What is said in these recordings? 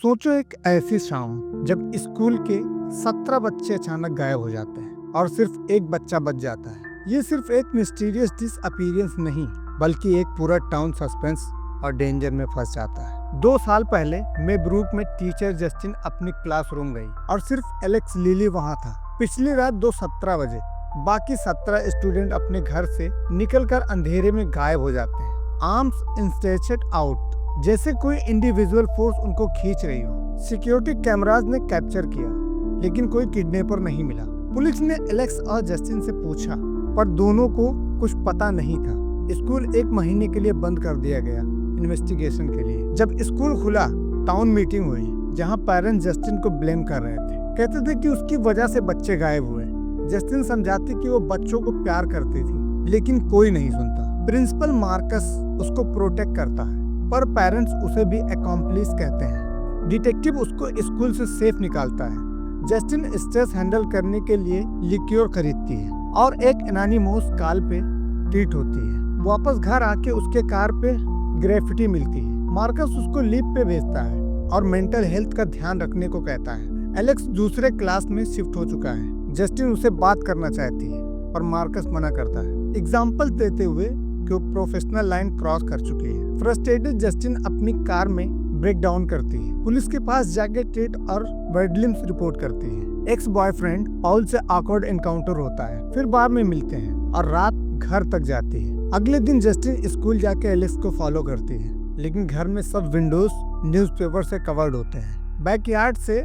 सोचो एक ऐसी शाम जब स्कूल के 17 बच्चे अचानक गायब हो जाते हैं और सिर्फ एक बच्चा बच जाता है। ये सिर्फ एक मिस्टीरियस डिसअपीयरेंस नहीं बल्कि एक पूरा टाउन सस्पेंस और डेंजर में फंस जाता है। 2 साल पहले मैं ब्रूक में टीचर जस्टिन अपनी क्लासरूम गई और सिर्फ एलेक्स लिली वहाँ था। पिछली रात 2:17 बजे बाकी 17 स्टूडेंट अपने घर से निकलकर अंधेरे में गायब हो जाते हैं, आर्म्स स्ट्रेच्ड आउट, जैसे कोई इंडिविजुअल फोर्स उनको खींच रही हो। सिक्योरिटी कैमराज ने कैप्चर किया लेकिन कोई किडनैपर नहीं मिला। पुलिस ने एलेक्स और जस्टिन से पूछा पर दोनों को कुछ पता नहीं था। स्कूल 1 महीने के लिए बंद कर दिया गया इन्वेस्टिगेशन के लिए। जब स्कूल खुला टाउन मीटिंग हुई जहां पेरेंट्स जस्टिन को ब्लेम कर रहे थे। कहते थे कि उसकी वजह से बच्चे गायब हुए। जस्टिन समझाती कि वो बच्चों को प्यार करती थी लेकिन कोई नहीं सुनता। प्रिंसिपल मार्कस उसको प्रोटेक्ट करता है पर पेरेंट्स उसे भी अकॉम्प्लिस कहते हैं। डिटेक्टिव उसको स्कूल से सेफ निकालता है। जस्टिन स्ट्रेस हैंडल करने के लिए लिक्योर खरीदती है और एक एनानिमस कॉल पे ट्रीट होती है। वापस घर आके उसके कार पे ग्रेफिटी मिलती है। मार्कस उसको लीव पे भेजता है और मेंटल हेल्थ का ध्यान रखने को कहता है। एलेक्स दूसरे क्लास में शिफ्ट हो चुका है। जस्टिन उसे बात करना चाहती है पर मार्कस मना करता है, एग्जाम्पल देते हुए कि वो प्रोफेशनल लाइन क्रॉस कर चुकी है। फ्रस्ट्रेटेड जस्टिन अपनी कार में ब्रेक डाउन करती है। पुलिस के पास जाके टेट और वेडलिम्स रिपोर्ट करती है। एक्स बॉयफ्रेंड पॉल से ऑकवर्ड एनकाउंटर होता है, फिर बाद में मिलते हैं और रात घर तक जाती है। अगले दिन जस्टिन स्कूल जाके एलेक्स को फॉलो करती है लेकिन घर में सब विंडोज न्यूज़पेपर से कवर्ड होते हैं। बैकयार्ड से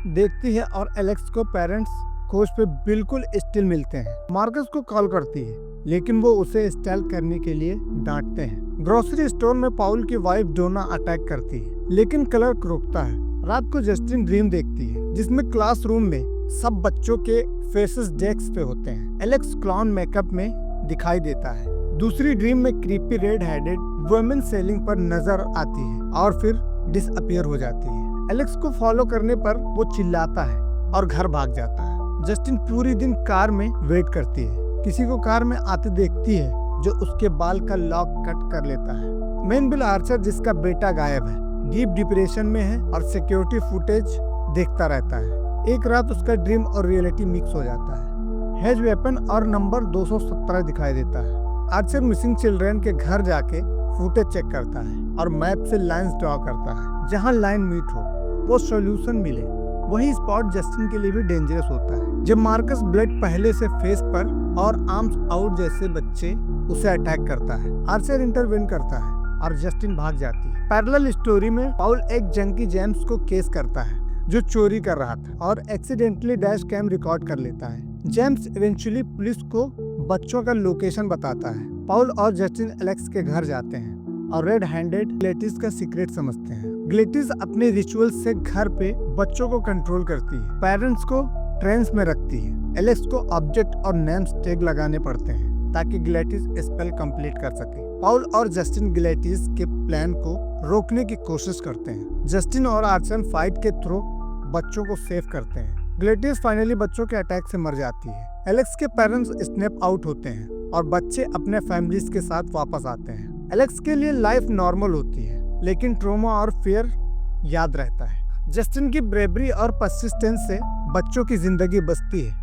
देखती है और एलेक्स को पेरेंट्स खोज पे बिल्कुल स्टिल मिलते हैं। मार्कस को कॉल करती है लेकिन वो उसे स्टैल करने के लिए डांटते हैं। ग्रोसरी स्टोर में पॉल की वाइफ डोना अटैक करती है लेकिन क्लर्क रोकता है। रात को जस्टिन ड्रीम देखती है जिसमें क्लासरूम में सब बच्चों के फेसेस डेस्क पे होते हैं। एलेक्स क्लाउन मेकअप में दिखाई देता है। दूसरी ड्रीम में creepy red headed women selling पर नजर आती है और फिर डिसअपियर हो जाती है। एलेक्स को फॉलो करने पर वो चिल्लाता है और घर भाग जाता है। जस्टिन पूरी दिन कार में वेट करती है। किसी को कार में आते देखती है जो उसके बाल का लॉक कट कर लेता है। मेन बिल आर्चर जिसका बेटा गायब है डीप डिप्रेशन में है और सिक्योरिटी फुटेज देखता रहता है। एक रात उसका ड्रीम और रियलिटी मिक्स हो जाता है। हेज वेपन और नंबर 217 दिखाई देता है। आर्चर मिसिंग चिल्ड्रन के घर जाके फुटेज चेक करता है और मैप से लाइंस ड्रॉ करता है। जहाँ लाइन मीट हो वो सोल्यूशन मिले। वही स्पॉट जस्टिन के लिए भी डेंजरस होता है। जब मार्कस ब्लड पहले से फेस पर और आर्म्स आउट जैसे बच्चे उसे अटैक करता है, आर्चर इंटरवेन करता है और जस्टिन भाग जाती है। पैरेलल स्टोरी में पॉल एक जंकी जेम्स को केस करता है जो चोरी कर रहा था और एक्सीडेंटली डैश कैम रिकॉर्ड कर लेता है। जेम्स इवेंचुअली पुलिस को बच्चों का लोकेशन बताता है। पॉल और जस्टिन एलेक्स के घर जाते हैं और रेड हैंडेड ग्लेटिस का सीक्रेट समझते हैं। ग्लेटिस अपने रिचुअल से घर पे बच्चों को कंट्रोल करती है, पेरेंट्स को ट्रेंस में रखती है। एलेक्स को ऑब्जेक्ट और नेम्स टैग लगाने पड़ते हैं ताकि ग्लेटिस स्पेल कंप्लीट कर सके। पॉल और जस्टिन ग्लेटिस के प्लान को रोकने की कोशिश करते हैं। जस्टिन और आर्चर फाइट के थ्रू बच्चों को सेव करते हैं। ग्लेटिस फाइनली बच्चों के अटैक से मर जाती है। एलेक्स के पेरेंट्स स्नैप आउट होते हैं और बच्चे अपने फैमिलीज के साथ वापस आते हैं। एलेक्स के लिए लाइफ नॉर्मल होती है लेकिन ट्रॉमा और फियर याद रहता है। जस्टिन की ब्रेवरी और परसिस्टेंस से बच्चों की जिंदगी बचती है